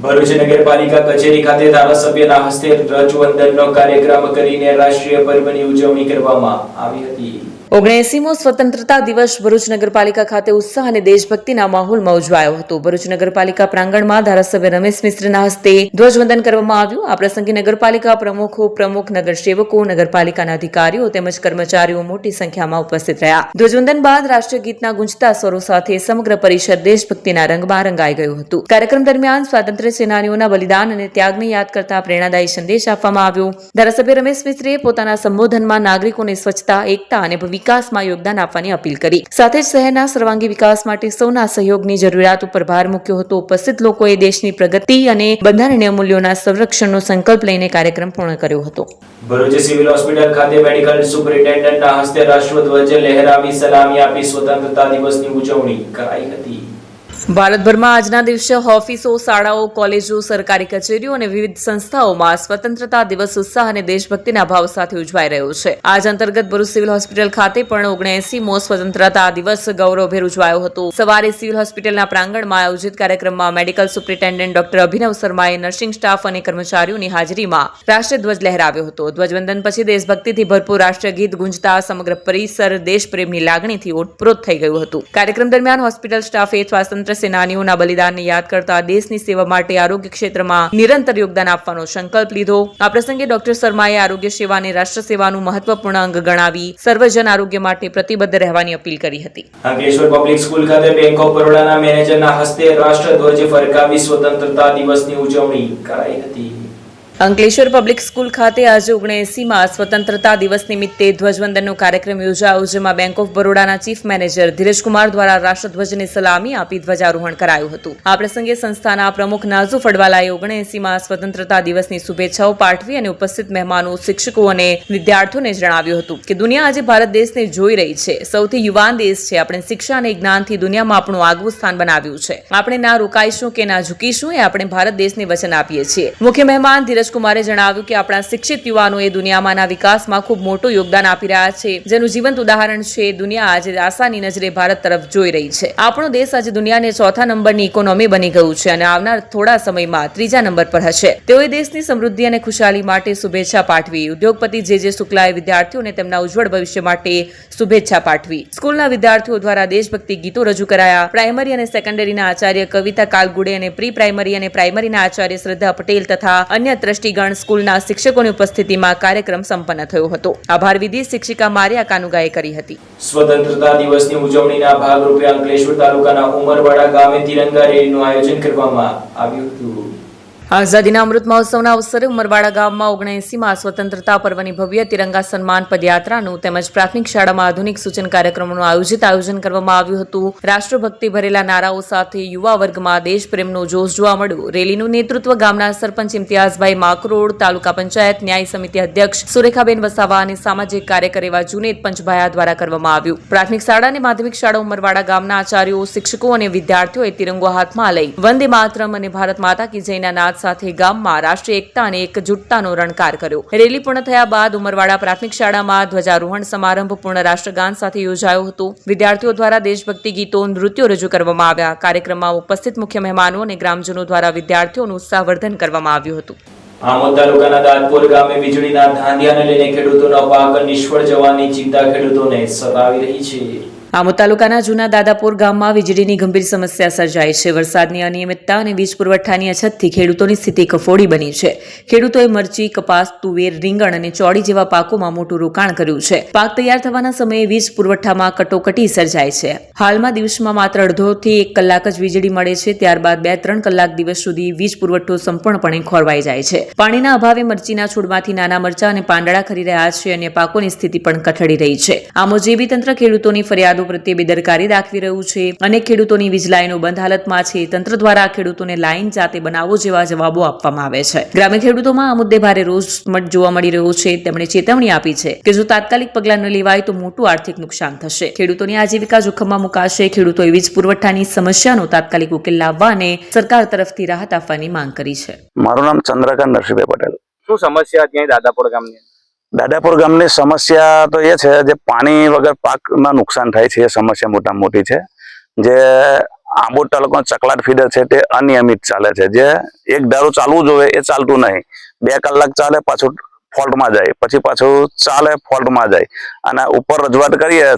Speaker 1: ભરૂચ નગરપાલિકા કચેરી ખાતે ધારાસભ્યના હસ્તે ધ્વજવંદનનો કાર્યક્રમ કરીને રાષ્ટ્રીય પર્વની ઉજવણી કરવામાં આવી હતી.
Speaker 2: 79મો સ્વતંત્રતા દિવસ ભરૂચ નગરપાલિકા ખાતે ઉત્સાહ અને દેશભક્તિના માહોલમાં ઉજવાયો હતો. ભરૂચ નગરપાલિકા પ્રાંગણમાં ધારાસભ્ય રમેશ મિસ્ત્રીના હસ્તે ધ્વજવંદન કરવામાં આવ્યું. આ પ્રસંગે નગરપાલિકા પ્રમુખો, પ્રમુખ નગરસેવકો, નગરપાલિકાના અધિકારીઓ તેમજ કર્મચારીઓ મોટી સંખ્યામાં ઉપસ્થિત રહ્યા. ધ્વજવંદન બાદ રાષ્ટ્રીય ગીતના ગુંજતા સ્વરો સાથે સમગ્ર પરિષદ દેશભક્તિના રંગમાં રંગાઈ ગયું હતું. કાર્યક્રમ દરમિયાન સ્વાતંત્ર્ય સેનાનીઓના બલિદાન અને ત્યાગને યાદ કરતા પ્રેરણાદાયી સંદેશ આપવામાં આવ્યો. ધારાસભ્ય રમેશ મિસ્ત્રીએ પોતાના સંબોધનમાં નાગરિકોને સ્વચ્છતા, એકતા અને વિકાસમાં યોગદાન આપવાની અપીલ કરી. સાથે જ શહેરના સર્વાંગી વિકાસ માટે સૌના સહયોગની જરૂરિયાત ઉપર ભાર મૂક્યો હતો. ઉપસ્થિત લોકોએ દેશની પ્રગતિ અને બંધારણીય મૂલ્યોના સંરક્ષણનો સંકલ્પ લઈને કાર્યક્રમ પૂર્ણ કર્યો હતો.
Speaker 1: ભરૂચ સિવિલ હોસ્પિટલ ખાતે મેડિકલ સુપરિન્ટેન્ડન્ટના હસ્તે રાષ્ટ્રધ્વજ લહેરાવી સલામી આપી સ્વતંત્રતા દિવસની ઉજવણી કરાઈ હતી.
Speaker 2: ભારતભરમાં આજના દિવસે ઓફિસો, શાળાઓ, કોલેજો, સરકારી કચેરીઓ અને વિવિધ સંસ્થાઓમાં સ્વતંત્રતા દિવસ ઉત્સાહ અને દેશભક્તિના ભાવ સાથે ઉજવાઈ રહ્યો છે. આજ અંતર્ગત ભરૂચ સિવિલ હોસ્પિટલ ખાતે પણ 79મો સ્વતંત્રતા દિવસ ગૌરવભેર ઉજવાયો હતો. સવારે સિવિલ હોસ્પિટલના પ્રાંગણમાં આયોજિત કાર્યક્રમમાં મેડિકલ સુપ્રિન્ટેન્ડન્ટ ડોક્ટર અભિનવ શર્માએ નર્સિંગ સ્ટાફ અને કર્મચારીઓની હાજરીમાં રાષ્ટ્રીય ધ્વજ લહેરાવ્યો હતો. ધ્વજવંદન પછી દેશભક્તિથી ભરપૂર રાષ્ટ્રીય ગીત ગુંજતા સમગ્ર પરિસર દેશપ્રેમની લાગણીથી ઓતપ્રોત થઈ ગયું હતું. કાર્યક્રમ દરમિયાન હોસ્પિટલ સ્ટાફે સ્વાતંત્ર્ય સેનાનીઓના બલિદાનને યાદ કરતા દેશની સેવા માટે આરોગ્ય ક્ષેત્રમાં નિરંતર યોગદાન આપવાનો સંકલ્પ લીધો. આ પ્રસંગે ડોક્ટર શર્માએ આરોગ્ય સેવાને રાષ્ટ્ર સેવાનું મહત્વપૂર્ણ અંગ ગણાવી સર્વજન આરોગ્ય માટે પ્રતિબદ્ધ રહેવાની અપીલ કરી હતી.
Speaker 1: અંકલેશ્વર પબ્લિક સ્કૂલ ખાતે બેંક ઓફ બરોડાના મેનેજરના હસ્તે રાષ્ટ્રધ્વજ ફરકાવી સ્વતંત્રતા દિવસની ઉજવણી કરાઈ હતી.
Speaker 2: અંકલેશ્વર પબ્લિક સ્કૂલ ખાતે આજે 79મા સ્વતંત્રતા દિવસ નિમિત્તે ધ્વજવંદનનો કાર્યક્રમ યોજાયો, જેમાં બેંક ઓફ બરોડાના ચીફ મેનેજર ધીરજકુમાર દ્વારા રાષ્ટ્રધ્વજને સલામી આપી ધ્વજારોહણ કરાયું હતું. આ પ્રસંગે સંસ્થાના પ્રમુખ નાઝુ ફડવાલાએ 79મા સ્વતંત્રતા દિવસની શુભેચ્છાઓ પાઠવી અને ઉપસ્થિત મહેમાનો, શિક્ષકો અને વિદ્યાર્થીઓને જણાવ્યું હતું કે દુનિયા આજે ભારત દેશને જોઈ રહી છે. સૌથી યુવાન દેશ છે. આપણે શિક્ષા અને જ્ઞાનથી દુનિયામાં આપણું આગવું સ્થાન બનાવ્યું છે. આપણે ના રોકાઈશું કે ના ઝૂકીશું, એ આપણે ભારત દેશને વચન આપીએ છીએ. મુખ્ય મહેમાન ધીરજકુમારે જણાવ્યું કે આપણા શિક્ષિત યુવાનોએ દુનિયામાંના વિકાસમાં ખૂબ મોટું યોગદાન આપી રહ્યા છે, જેનું જીવંત ઉદાહરણ છે. દુનિયા આજે આશાની નજરે ભારત તરફ જોઈ રહી છે. આપણો દેશ આજે દુનિયાને 4થા નંબરની ઇકોનોમી બની ગયું છે અને આવનાર થોડા સમયમાં 3જા નંબર પર હશે. તેઓએ દેશની સમૃદ્ધિ અને ખુશાલી માટે શુભેચ્છા પાઠવી. ઉદ્યોગપતિ જે શુક્લાએ વિદ્યાર્થીઓને તેમના ઉજ્જવળ ભવિષ્ય માટે શુભેચ્છા પાઠવી. સ્કૂલના વિદ્યાર્થીઓ દ્વારા દેશભક્તિ ગીતો રજૂ કરાયા. પ્રાઇમરી અને સેકન્ડરીના આચાર્ય કવિતા કાલગુડે અને પ્રી પ્રાઇમરી અને પ્રાઇમરીના આચાર્ય શ્રદ્ધા પટેલ તથા અન્ય ટ્રસ્ટીગણ, સ્કૂલના શિક્ષકોની ઉપસ્થિતિમાં કાર્યક્રમ સંપન્ન થયો હતો. આભાર વિધિ શિક્ષિકા મારિયા કાનુગાએ કરી હતી.
Speaker 1: સ્વતંત્રતા દિવસની ઉજવણીના ભાગરૂપે અંકલેશ્વર તાલુકાના ઉમરવાડા ગામે તિરંગા રેલીનું આયોજન કરવામાં આવ્યું હતું.
Speaker 2: આઝાદીના અમૃત મહોત્સવના અવસરે ઉમરવાડા ગામમાં 79મા સ્વતંત્રતા પર્વની ભવ્ય તિરંગા સન્માન પદયાત્રાનું તેમજ પ્રાથમિક શાળામાં આધુનિક સૂચન કાર્યક્રમોનું આયોજન કરવામાં આવ્યું હતું. રાષ્ટ્રભક્તિ ભરેલા નારાઓ સાથે યુવા વર્ગમાં દેશપ્રેમનો જોશ જોવા મળ્યો. રેલીનું નેતૃત્વ ગામના સરપંચ ઇમ્તિયાઝભાઈ માકરોડ, તાલુકા પંચાયત ન્યાય સમિતિ અધ્યક્ષ સુરેખાબેન વસાવા અને સામાજિક કાર્યકર એવા જુનેદ પંચભાયા દ્વારા કરવામાં આવ્યું. પ્રાથમિક શાળા અને માધ્યમિક શાળા ઉમરવાડા ગામના આચાર્યો, શિક્ષકો અને વિદ્યાર્થીઓએ તિરંગો હાથમાં લઈ વંદે માતરમ અને ભારત માતા કી જયના નાદ સાથે ગામમાં રાષ્ટ્રીય એકતા અને એકજૂટતાનો રણકાર કર્યો. રેલી પૂર્ણ થયા બાદ ઉમરવાડા પ્રાથમિક શાળામાં ધ્વજારોહણ સમારંભ પૂર્ણ રાષ્ટ્રગાન સાથે યોજાયો હતો. વિદ્યાર્થીઓ દ્વારા દેશભક્તિ ગીતો, નૃત્યો રજૂ કરવામાં આવ્યા. કાર્યક્રમમાં ઉપસ્થિત મુખ્ય મહેમાનો અને ગ્રામજનો દ્વારા વિદ્યાર્થીઓનું ઉત્સાહવર્ધન કરવામાં આવ્યું હતું.
Speaker 1: આમોદ તાલુકાના દાદપુર ગામે વીજળીના ધાંધિયાને લઈને ખેડૂતોનો પાક નિષ્ફળ જવાની ચિંતા ખેડૂતોને સતાવી રહી છે.
Speaker 2: આમોદ તાલુકાના જૂના દાદાપુર ગામમાં વીજળીની ગંભીર સમસ્યા સર્જાઈ છે. વરસાદની અનિયમિતતા અને વીજ પુરવઠાની અછતથી ખેડૂતોની સ્થિતિ કફોડી બની છે. ખેડૂતોએ મરચી, કપાસ, તુવેર, રીંગણ અને ચોળી જેવા પાકોમાં મોટું રોકાણ કર્યું છે. પાક તૈયાર થવાના સમયે વીજ પુરવઠામાં કટોકટી સર્જાય છે. હાલમાં દિવસમાં માત્ર અડધોથી 1 કલાક જ વીજળી મળે છે. ત્યારબાદ 2-3 કલાક દિવસ સુધી વીજ પુરવઠો સંપૂર્ણપણે ખોરવાઈ જાય છે. પાણીના અભાવે મરચીના છોડમાંથી નાના મરચા અને પાંદડા ખરી રહ્યા છે. અન્ય પાકોની સ્થિતિ પણ કથળી રહી છે. આમોદ જેબી તંત્ર ખેડૂતોની ફરિયાદો ફરિયાદો પ્રત્યે બેદરકારી દાખવી રહ્યું છે. અનેક ખેડૂતોની વીજ લાઈનો બંધ હાલતમાં છે. તંત્ર દ્વારા ખેડૂતોને લાઈન જાતે બનાવો જેવા જવાબો આપવામાં આવે છે. ગ્રામ્ય ખેડૂતોમાં આ મુદ્દે ભારે રોષ જોવા મળી રહ્યો છે. તેમણે ચેતવણી આપી છે કે જો તાત્કાલિક પગલાં ન લેવાય તો મોટું આર્થિક નુકસાન થશે. ખેડૂતોની આજીવિકા જોખમમાં મુકાશે. ખેડૂતોએ વીજ પુરવઠાની સમસ્યાનો તાત્કાલિક ઉકેલ લાવવા અને સરકાર તરફથી રાહત આપવાની માંગ કરી છે.
Speaker 8: મારું નામ ચંદ્રકાંત નરસિંહભાઈ પટેલ.
Speaker 9: શું સમસ્યા ત્યાં દાદાપુર ગામની?
Speaker 8: દાદાપુર ગામની સમસ્યા તો એ છે જે પાણી વગર પાકમાં નુકસાન થાય છે એ સમસ્યા મોટામાં મોટી છે. જે આંબોદ તાલુકાનો ચકલાટ ફીડર છે તે અનિયમિત ચાલે છે. જે એક ધારું ચાલવું જોઈએ એ ચાલતું નહીં. 2 કલાક ચાલે પાછું ફોલ્ટમાં જાય, પછી પાછું ચાલે ફોલ્ટમાં જાય. અને ઉપર રજૂઆત કરીએ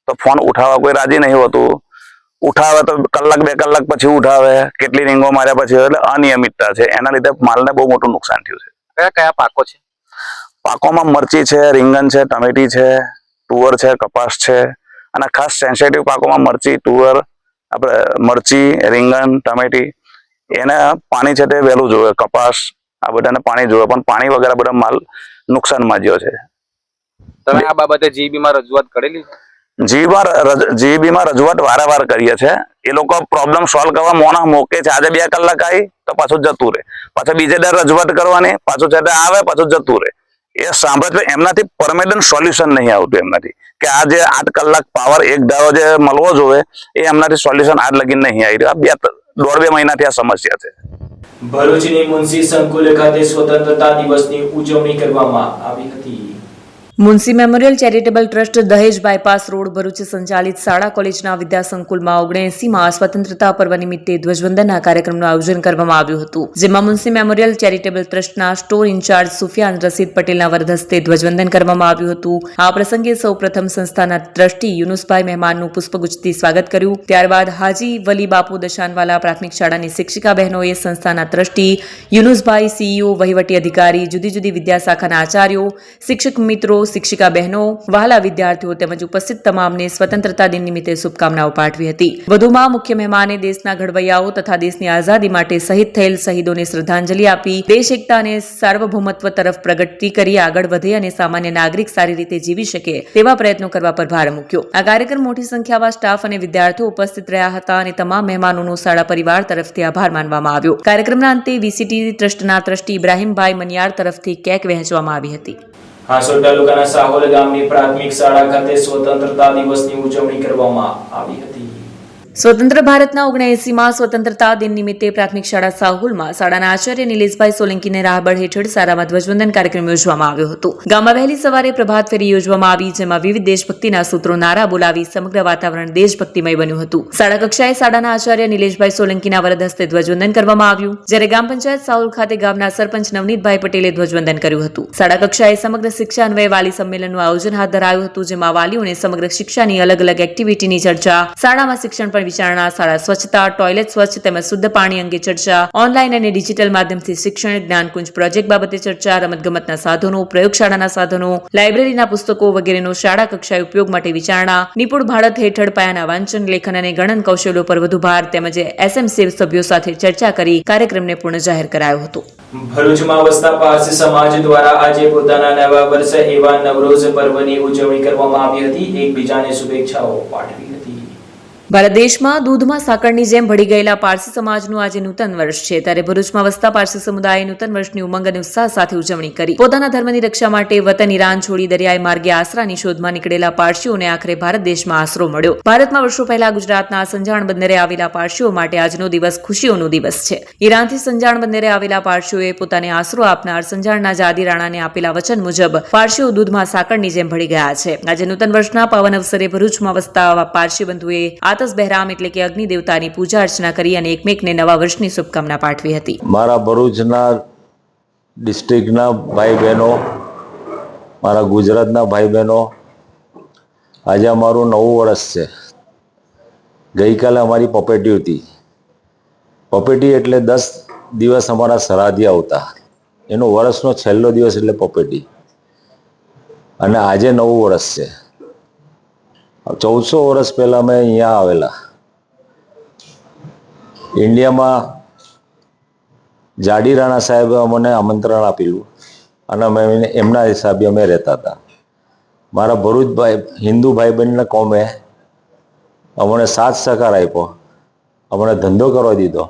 Speaker 8: તો ફોન ઉઠાવવા કોઈ રાજી નહીં હોતું. ઉઠાવે તો કલાક 2 કલાક પછી ઉઠાવે, કેટલી રીંગો માર્યા પછી. એટલે અનિયમિતતા છે, એના લીધે માલને બહુ મોટું નુકસાન થયું છે.
Speaker 9: કયા કયા પાકો છે?
Speaker 8: પાકોમાં મરચી છે, રીંગણ છે, ટમેટી છે, તુવર છે, કપાસ છે. અને ખાસ સેન્સિટિવ પાકોમાં મરચી, તુવર, આપણે મરચી, રીંગણ, ટમેટી, એને પાણી છે તે વહેલું જોવે. કપાસ આ બધાને પાણી જોવે, પણ પાણી વગર બધા માલ નુકસાનમાં ગયો છે.
Speaker 9: તમે આ બાબતે જીબીમાં રજૂઆત કરેલી?
Speaker 8: જીબીમાં રજૂઆત વારંવાર કરીએ છે. એ લોકો પ્રોબ્લેમ સોલ્વ કરવા મોના મોકે છે. આજે 2 કલાક આવી તો પાછું જતું રહે, પાછા બીજે દર રજૂઆત કરવાની, પાછું છે આવે પાછું જતું રહે. એ સાંભળે એમનાથી પરમેનન્ટ સોલ્યુશન નહીં આવતું. એમનાથી કે આ જે 8 કલાક પાવર એક ધારો જે મળવો જોઈએ એ એમનાથી સોલ્યુશન આજ લગી નહીં આવી રહ્યું. 1.5-2 મહિનાથી આ સમસ્યા છે.
Speaker 1: ભરૂચની મુનસી સંકુલ ખાતે સ્વતંત્રતા દિવસની ઉજવણી કરવામાં આવી હતી.
Speaker 2: મુનસી મેમોરિયલ ચેરિટેબલ ટ્રસ્ટ દહેજ બાયપાસ રોડ ભરૂચ સંચાલિત શાળા કોલેજના વિદ્યા સંકુલમાં 79માં સ્વતંત્રતા પર્વ નિમિત્તે ધ્વજવંદનના કાર્યક્રમનું આયોજન કરવામાં આવ્યું હતું. જેમાં મુનસી મેમોરિયલ ચેરિટેબલ ટ્રસ્ટના સ્ટોર ઇન્ચાર્જ સુફિયાન રશીદ પટેલના વરદહસ્તે ધ્વજવંદન કરવામાં આવ્યું હતું. આ પ્રસંગે સૌપ્રથમ સંસ્થાના ટ્રસ્ટી યુનુસભાઈ મહેમાનનું પુષ્પગુચ્છથી સ્વાગત કર્યું. ત્યારબાદ હાજી વલી બાપુ દશાનવાલા પ્રાથમિક શાળાની શિક્ષિકા બહેનોએ સંસ્થાના ટ્રસ્ટી યુનુસભાઈ, સીઈઓ, વહીવટી અધિકારી, જુદી જુદી વિદ્યાશાખાના આચાર્યો, શિક્ષક મિત્રો, શિક્ષિકા બહેનો, વહાલા વિદ્યાર્થીઓ તેમજ ઉપસ્થિત તમામને સ્વતંત્રતા દિન નિમિત્તે શુભકામનાઓ પાઠવી હતી. વધુમાં મુખ્ય મહેમાને દેશના ઘડવૈયાઓ તથા દેશની આઝાદી માટે શહીદ થયેલ શહીદોને શ્રદ્ધાંજલિ આપી દેશ એકતા અને સાર્વભૌમત્વ તરફ પ્રગતિ કરી આગળ વધે અને સામાન્ય નાગરિક સારી રીતે જીવી શકે તેવા પ્રયત્નો કરવા પર ભાર મૂક્યો. આ કાર્યક્રમ મોટી સંખ્યામાં સ્ટાફ અને વિદ્યાર્થીઓ ઉપસ્થિત રહ્યા હતા અને તમામ મહેમાનોનો શાળા પરિવાર તરફથી આભાર માનવામાં આવ્યો. કાર્યક્રમના અંતે વીસીટી ટ્રસ્ટના ટ્રસ્ટી ઇબ્રાહીમભાઈ મનિયાર તરફથી કેક વહેંચવામાં આવી હતી.
Speaker 1: હાંસોડ તાલુકાના સાહોલ ગામની પ્રાથમિક શાળા ખાતે સ્વતંત્રતા દિવસની ઉજવણી કરવામાં આવી હતી. સ્વતંત્ર ભારતના 79માં સ્વતંત્રતા દિન નિમિત્તે પ્રાથમિક શાળા સાહુલમાં શાળાના આચાર્ય નિલેશભાઈ સોલંકીને રાહબર હેઠળ શાળામાં ધ્વજવંદન કાર્યક્રમ યોજવામાં આવ્યો હતો. ગામમાં વહેલી સવારે પ્રભાત ફેરી યોજવામાં આવી, જેમાં વિવિધ દેશભક્તિના સૂત્રો નારા બોલાવી સમગ્ર વાતાવરણ દેશભક્તિમય બન્યું હતું. શાળા કક્ષાએ શાળાના આચાર્ય નિલેશભાઈ સોલંકીના વરદ હસ્તે ધ્વજવંદન કરવામાં આવ્યું, જ્યારે ગ્રામ પંચાયત સાહુલ ખાતે ગામના સરપંચ નવનીતભાઈ પટેલે ધ્વજવંદન કર્યું હતું. શાળા કક્ષાએ સમગ્ર શિક્ષા અન્વયે વાલી સંમેલનનું આયોજન હાથ ધરાયું હતું, જેમાં વાલીઓને સમગ્ર શિક્ષાની અલગ અલગ એક્ટિવિટીની ચર્ચા, શાળામાં શિક્ષણ પર વિચારણા, શાળા સ્વચ્છતા, ટોયલેટ સ્વચ્છ તેમજ શુદ્ધ પાણી અંગે ચર્ચા, ઓનલાઈન અને ડિજિટલ માધ્યમથી શિક્ષણ, જ્ઞાનકુંજ પ્રોજેક્ટ બાબતે ચર્ચા, રમતગમતના સાધનો, પ્રયોગશાળાના સાધનો, લાઇબ્રેરીના પુસ્તકો વગેરેનો શાળા કક્ષાએ ઉપયોગ માટે વિચારણા, નિપુણ ભારત હેઠળ પાયાના વાંચન, લેખન અને ગણન કૌશલ્યો પર વધુ ભાર તેમજ એસએમસી સભ્યો સાથે ચર્ચા કરી કાર્યક્રમને પૂર્ણ જાહેર કરાયો હતો. ભરૂચમાં વસતા પારસી સમાજ દ્વારા આજે પોતાના નવા વર્ષ એવા નવરોઝ પર્વની ઉજવણી કરવામાં આવી હતી. એકબીજાને શુભેચ્છાઓ પાઠવી હતી. ભારત દેશમાં દૂધમાં સાકરની જેમ ભળી ગયેલા પારસી સમાજનું આજે નૂતન વર્ષ છે, ત્યારે ભરૂચમાં વસતા પારસી સમુદાયે નૂતન વર્ષની ઉમંગ અને ઉત્સાહ સાથે ઉજવણી કરી. પોતાના ધર્મની રક્ષા માટે વતન ઈરાન છોડી દરિયાઈ માર્ગે આશરાની શોધમાં નીકળેલા પારસીઓને આખરે ભારત દેશમાં આશરો મળ્યો. ભારતમાં વર્ષો પહેલા ગુજરાતના સંજાણ બંદરે આવેલા પારસીઓ માટે આજનો દિવસ ખુશીઓનો દિવસ છે. ઈરાનથી સંજાણ બંદરે આવેલા પારસીઓએ પોતાને આશરો આપનાર સંજાણના જાદી રાણાને આપેલા વચન મુજબ પારસીઓ દૂધમાં સાકરની જેમ ભળી ગયા છે. આજે નૂતન વર્ષના પાવન અવસરે ભરૂચમાં વસતા પારસી બંધુએ આતસ બહેરામ એટલે કે અગ્નિ દેવતાની પૂજા અર્ચના કરી અને એકમેકને નવા વર્ષની શુભકામના પાઠવી હતી.
Speaker 10: મારા ભરૂચના ડિસ્ટ્રિક્ટના ભાઈ બહેનો, મારા ગુજરાતના ભાઈ બહેનો, આજે અમારું નવું વર્ષ છે. ગઈકાલે અમારી પપેટી હતી. પપેટી એટલે 10 દિવસ અમારા શ્રાદ્ધિ આવતા, એનો વર્ષનો છેલ્લો દિવસ એટલે પપેટી. અને આજે નવું વર્ષ છે. 1400 વર્ષ પહેલાં અમે અહીંયા આવેલા. ઇન્ડિયામાં જાડી રાણા સાહેબે અમને આમંત્રણ આપેલું અને અમે એમના હિસાબે અમે રહેતા હતા. મારા ભરૂચ ભાઈ હિન્દુ ભાઈ બહેનના કોમે અમને સાથ સહકાર આપ્યો, અમને ધંધો કરવા દીધો,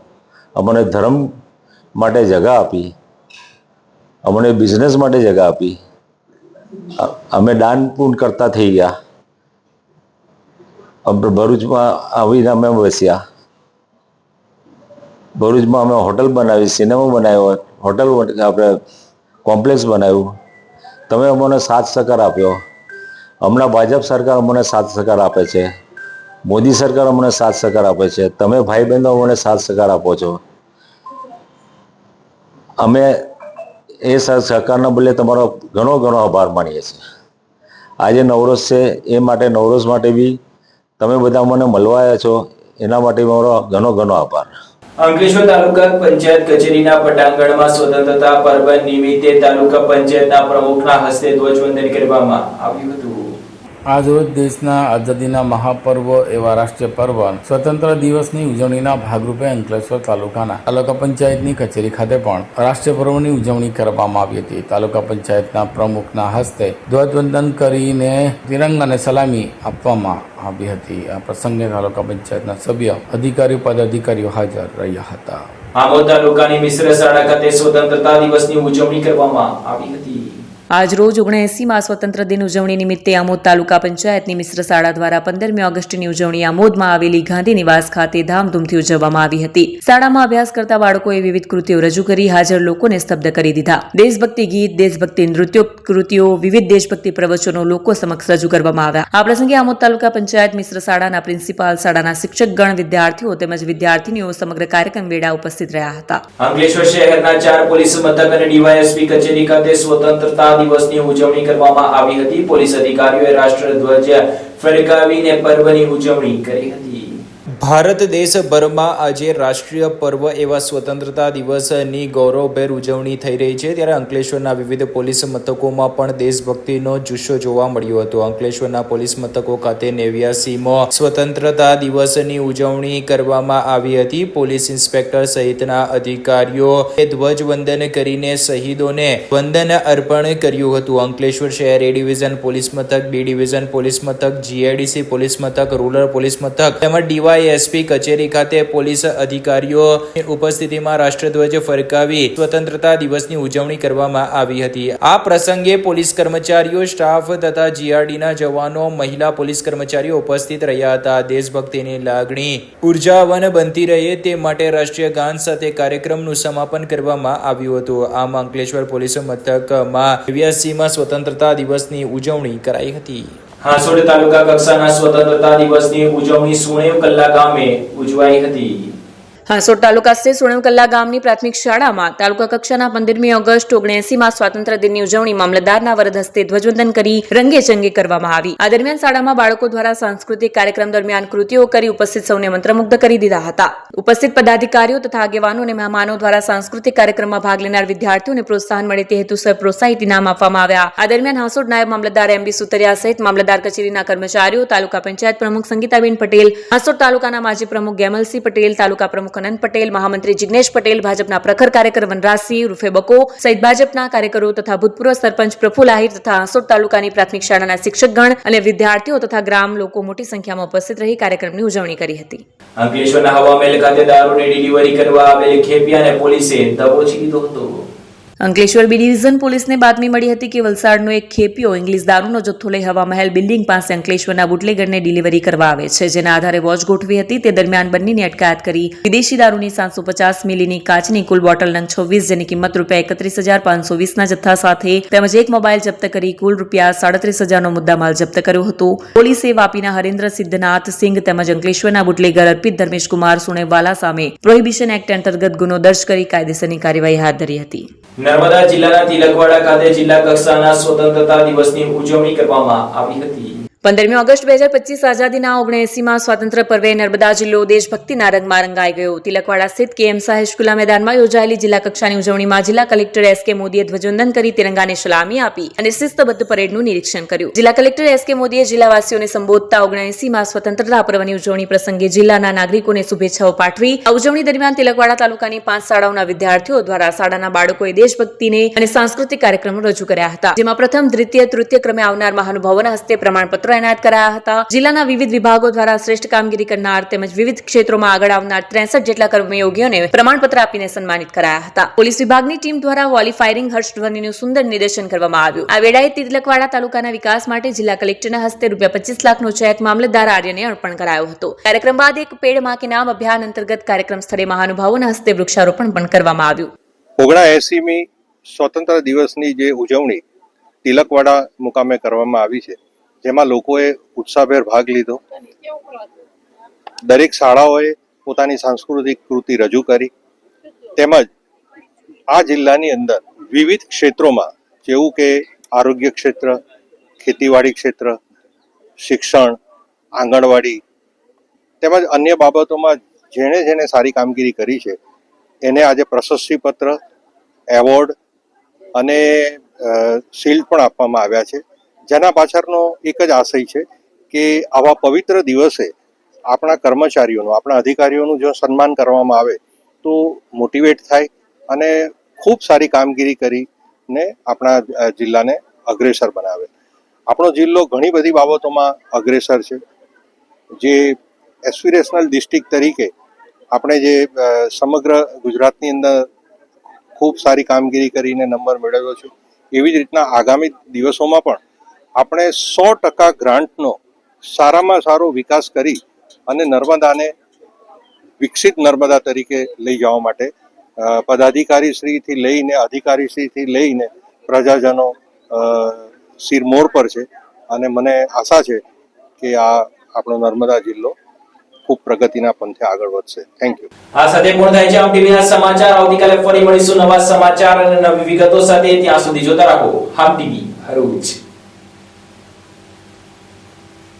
Speaker 10: અમને ધર્મ માટે જગા આપી, અમને બિઝનેસ માટે જગા આપી, અમે દાન પૂન કરતા થઈ ગયા. ભરૂચમાં આવીને અમે વસ્યા. ભરૂચમાં અમે હોટલ બનાવી, સિનેમા બનાવ્યો, હોટલ આપણે કોમ્પ્લેક્સ બનાવ્યું. તમે અમને સાથ સહકાર આપ્યો. હમણાં ભાજપ સરકાર અમને સાથ સહકાર આપે છે, મોદી સરકાર અમને સાથ સહકાર આપે છે, તમે ભાઈ બહેનો અમને સાથ સહકાર આપો છો. અમે એ સહકારના બદલે તમારો ઘણો ઘણો આભાર માનીએ છીએ. આજે નવરોઝ છે એ માટે નવરોઝ માટે બી તમે બધા મને મળવા આવ્યા છો, એના માટે મારો ઘણો ઘણો આભાર.
Speaker 1: અંકલેશ્વર તાલુકા પંચાયત કચેરીના પટાંગણમાં સ્વતંત્રતા પર્વ નિમિત્તે તાલુકા પંચાયતના પ્રમુખના હસ્તે ધ્વજવંદન કરવામાં આવ્યું હતું.
Speaker 3: આજરોજ દેશના આઝાદીના મહાપર્વ એવા રાષ્ટ્રીય પર્વ સ્વતંત્ર દિવસની ઉજવણીના ભાગરૂપે અંકલેશ્વર તાલુકાના તાલુકા પંચાયતની કચેરી ખાતે પણ રાષ્ટ્રીય પર્વની ઉજવણી કરવામાં આવી હતી. તાલુકા પંચાયતના પ્રમુખના હસ્તે ધ્વજવંદન કરીને તિરંગાને સલામી આપવામાં આવી હતી. આ પ્રસંગે તાલુકા પંચાયતના સભ્ય, અધિકારીઓ, પદાધિકારીઓ હાજર રહ્યા હતા.
Speaker 1: આમોદ તાલુકાની મિશ્ર શાળા ખાતે સ્વતંત્રતા દિવસની ઉજવણી કરવામાં આવી હતી.
Speaker 2: આજરોજ 79માં સ્વતંત્ર દિન ઉજવણી નિમિત્તે આમોદ તાલુકા પંચાયતની મિશ્ર શાળા દ્વારા 15મી ઓગસ્ટની ઉજવણી આમોદમાં આવેલી ગાંધી નિવાસ ખાતે ધામધૂમથી ઉજવવામાં આવી હતી. શાળામાં અભ્યાસ કરતા બાળકોએ વિવિધ કૃતિઓ રજૂ કરી હાજર લોકોને સ્તબ્ધ કરી દીધા. દેશભક્તિ ગીત, દેશભક્તિ નૃત્યો, કૃતિઓ, વિવિધ દેશભક્તિ પ્રવચનો લોકો સમક્ષ રજૂ કરવામાં આવ્યા. આ પ્રસંગે આમોદ તાલુકા પંચાયત મિશ્ર શાળાના પ્રિન્સિપાલ, શાળાના શિક્ષકગણ, વિદ્યાર્થીઓ તેમજ વિદ્યાર્થીનીઓ સમગ્ર કાર્યક્રમ વેળા ઉપસ્થિત રહ્યા હતા.
Speaker 1: અંકલેશ્વર શહેરના 4 પોલીસ મથક અને ડીવાયએસપી કચેરી ખાતે સ્વતંત્રતા દિવસની ઉજવણી કરવામાં આવી હતી. પોલીસ અધિકારીઓએ રાષ્ટ્રધ્વજ ફરકાવીને પર્વની ઉજવણી કરી હતી. ભારત દેશભરમાં આજે રાષ્ટ્રીય પર્વ એવા સ્વતંત્રતા દિવસની ગૌરવભેર ઉજવણી થઈ રહી છે. ત્યારે અંકલેશ્વરના વિવિધ પોલીસ મથકોમાં પણ દેશભક્તિનો જુસ્સો જોવા મળ્યો હતો. અંકલેશ્વરના પોલીસ મથકો ખાતે 89મો સ્વતંત્રતા દિવસની ઉજવણી કરવામાં આવી હતી. પોલીસ ઇન્સ્પેક્ટર સહિતના અધિકારીઓએ ધ્વજવંદન કરીને શહીદોને વંદન અર્પણ કર્યું હતું. અંકલેશ્વર શહેર એ ડિવિઝન પોલીસ મથક, બી ડિવિઝન પોલીસ મથક, જીઆઈડીસી પોલીસ મથક, રૂરલ પોલીસ મથક તેમજ ડીવાયએસપી કચેરી ખાતે પોલીસ અધિકારીઓની ઉપસ્થિતિમાં રાષ્ટ્રધ્વજ ફરકાવી સ્વતંત્રતા દિવસની ઉજવણી કરવામાં આવી હતી. આ પ્રસંગે પોલીસ કર્મચારીઓ, સ્ટાફ તથા જીઆરડીના જવાનો, મહિલા પોલીસ કર્મચારીઓ ઉપસ્થિત રહ્યા હતા. દેશભક્તિની લાગણી ઉર્જાવન બનતી રહે તે માટે રાષ્ટ્રીય ગાન સાથે કાર્યક્રમનું સમાપન કરવામાં આવ્યું હતું. આમ અંકલેશ્વર પોલીસ મથકમાં 89માં સ્વતંત્રતા દિવસની ઉજવણી કરાઈ હતી. હાંસોડ તાલુકા કક્ષાના સ્વતંત્રતા દિવસની ઉજવણી સુણેવ કલ્લા ગામે ઉજવાઈ હતી.
Speaker 2: હાંસોડ તાલુકા સ્થિત સુણેવકલ્લા ગામની પ્રાથમિક શાળામાં તાલુકા કક્ષાના 15મી ઓગસ્ટ 79માં સ્વાતંત્ર્ય દિનની ઉજવણી મામલતદારના વરદ હસ્તે ધ્વજવંદન કરી રંગેચંગે કરવામાં આવી. આ દરમિયાન શાળામાં બાળકો દ્વારા સાંસ્કૃતિક કાર્યક્રમ દરમિયાન કૃતિઓ કરી ઉપસ્થિત સૌને મંત્રમુગ્ધ કરી દીધા હતા. ઉપસ્થિત પદાધિકારીઓ તથા આગેવાનો અને મહેમાનો દ્વારા સાંસ્કૃતિક કાર્યક્રમમાં ભાગ લેનાર વિદ્યાર્થીઓને પ્રોત્સાહન મળે તે હેતુસર પ્રોત્સાહિત ઇનામ આપવામાં આવ્યા. આ દરમિયાન હાંસોડ નાયબ મામલતદાર એમબી સુતરિયા સહિત મામલતદાર કચેરીના કર્મચારીઓ, તાલુકા પંચાયત પ્રમુખ સંગીતાબેન પટેલ, હાંસોડ તાલુકાના માજી પ્રમુખ ગેમલસિંહ પટેલ, તાલુકા પ્રમુખ અનંત પટેલ, મહામંત્રી જિગ્નેશ પટેલ, ભાજપના પ્રખર કાર્યકર વનરાજસિંહ રૂફે બકો સહિત ભાજપના કાર્યકરો તથા ભૂતપૂર્વ સરપંચ પ્રફુલ આહિર તથા હાંસોડ તાલુકાની પ્રાથમિક શાળાના શિક્ષકગણ અને વિદ્યાર્થીઓ તથા ગ્રામ લોકો મોટી સંખ્યામાં ઉપસ્થિત રહી કાર્યક્રમની ઉજવણી કરી હતી.
Speaker 1: અંકલેશ્વરના હવામેલ ખાતે દારૂની ડિલિવરી કરવા આવેલ ખેપિયાને પોલીસે દબોચી લીધો હતો.
Speaker 2: અંકલેશ્વર બી ડિવિઝન પોલીસને બાતમી મળી હતી કે વલસાડનો એક ખેપિયો ઇંગ્લિશ દારૂનો જથ્થો લઈ હવા મહેલ બિલ્ડિંગ પાસે અંકલેશ્વરના બુટલેગરને ડિલિવરી કરવા આવે છે. જેના આધારે વોચ ગોઠવી હતી. તે દરમિયાન બંનેની અટકાયત કરી વિદેશી દારૂની 750 મિલીની કાચની કુલ બોટલ નંગ 26 જેની કિંમત ₹31,520ના જથ્થા સાથે તેમજ એક મોબાઈલ જપ્ત કરી કુલ ₹37,500નો મુદ્દામાલ જપ્ત કર્યો હતો. પોલીસે વાપીના હરેન્દ્ર સિદ્ધનાથ સિંઘ તેમજ અંકલેશ્વરના બુટલેગર અર્પિત ધર્મેશકુમાર સુણેવાલા સામે પ્રોહિબિશન એક્ટ અંતર્ગત ગુનો દર્જ કરી કાયદેસરની કાર્યવાહી હાથ ધરી હતી.
Speaker 1: નર્મદા જિલ્લાના તિલકવાડા ખાતે જિલ્લા કક્ષાના સ્વતંત્રતા દિવસની ઉજવણી કરવામાં આવી હતી.
Speaker 2: 15મી ઓગસ્ટ 2025 આઝાદીના 79માં સ્વાતંત્ર્ય પર્વે નર્મદા જિલ્લો દેશભક્તિના રંગમાં રંગાઈ ગયો. તિલકવાડા સ્થિત કેએમ સાહેબ ખુલ્લા મેદાનમાં યોજાયેલી જિલ્લા કક્ષાની ઉજવણીમાં જિલ્લા કલેક્ટર એસકે મોદીએ ધ્વજવંદન કરી તિરંગાને સલામી આપી અને શિસ્તબદ્ધ પરેડનું નિરીક્ષણ કર્યું. જિલ્લા કલેક્ટર એસકે મોદીએ જિલ્લાવાસીઓને સંબોધતા 79માં સ્વતંત્રતા પર્વની ઉજવણી પ્રસંગે જિલ્લાના નાગરિકોને શુભેચ્છાઓ પાઠવી. આ ઉજવણી દરમિયાન તિલકવાડા તાલુકાની 5 શાળાઓના વિદ્યાર્થીઓ દ્વારા શાળાના બાળકોએ દેશભક્તિને અને સાંસ્કૃતિક કાર્યક્રમો રજૂ કર્યા હતા. જેમાં પ્રથમ, દ્વિતીય, તૃતીય ક્રમે આવનાર મહાનુભાવોના હસ્તે પ્રમાણપત્ર પુષ્પગુચ્છ એનાયત કરાયા હતા. જિલ્લાના વિવિધ વિભાગો દ્વારા શ્રેષ્ઠ કામગીરી કરનાર તેમજ વિવિધ ક્ષેત્રોમાં આગળ આવનાર 63 જેટલા કર્મયોગીઓને પ્રમાણપત્ર આપીને સન્માનિત કરાયા હતા. પોલીસ વિભાગની ટીમ દ્વારા વોલી ફાયરિંગ હર્ષધ્વનિનું સુંદર નિદર્શન કરવામાં આવ્યું. આ વેળાએ તિલકવાડા તાલુકાના વિકાસ માટે જિલ્લા કલેક્ટરના હસ્તે ₹25 લાખનો ચેક મામલતદાર આર્યને અર્પણ કરાયો હતો. કાર્યક્રમ બાદ એક પેડ માં કે નામ અભિયાન અંતર્ગત કાર્યક્રમ સ્થળે મહાનુભાવોના હસ્તે વૃક્ષારોપણ પણ કરવામાં આવ્યું.
Speaker 11: 79મી સ્વતંત્ર દિવસની જે ઉજવણી તિલકવાડા મુકામે કરવામાં આવી છે, જેમાં લોકોએ ઉત્સાહભેર ભાગ લીધો. દરેક શાળાઓએ પોતાની સાંસ્કૃતિક કૃતિ રજૂ કરી, તેમજ આ જિલ્લાની અંદર વિવિધ ક્ષેત્રોમાં જેવું કે આરોગ્ય ક્ષેત્ર, ખેતીવાડી ક્ષેત્ર, શિક્ષણ, આંગણવાડી તેમજ અન્ય બાબતોમાં જેણે જેણે સારી કામગીરી કરી છે એને આજે પ્રશસ્તિપત્ર, એવોર્ડ અને શિલ્ડ પણ આપવામાં આવ્યા છે, જેના પાછળનો એક જ આશય છે કે આવા પવિત્ર દિવસે આપણા કર્મચારીઓનું, આપણા અધિકારીઓનું જો સન્માન કરવામાં આવે તો મોટિવેટ થાય અને ખૂબ સારી કામગીરી કરીને આપણા જિલ્લાને અગ્રેસર બનાવે. આપણો જિલ્લો ઘણી બધી બાબતોમાં અગ્રેસર છે. જે એસ્પિરેશનલ ડિસ્ટ્રિક્ટ તરીકે આપણે જે સમગ્ર ગુજરાતની અંદર ખૂબ સારી કામગીરી કરીને નંબર મેળવ્યો છે, એવી જ રીતના આગામી દિવસોમાં પણ આપણે 100% ગ્રાન્ટનો સારામાં સારો વિકાસ કરી અને નર્મદાને વિકસિત નર્મદા તરીકે લઈ જવા માટે પદાધિકારીશ્રીથી લઈને અધિકારીશ્રીથી લઈને પ્રજાજનો શિરમોર પર છે અને મને આશા છે કે આ આપણો નર્મદા જિલ્લો ખૂબ પ્રગતિના પંથે આગળ વધશે. Thank you.
Speaker 1: આ સાથે પૂર્ણ થાય છે આમ ટીવીના સમાચાર. આવતીકાલે ફરી મળીશું નવા સમાચાર અને નવી વિગતો સાથે. ત્યાં સુધી જોતા રહો આમ ટીવી ભરૂચ.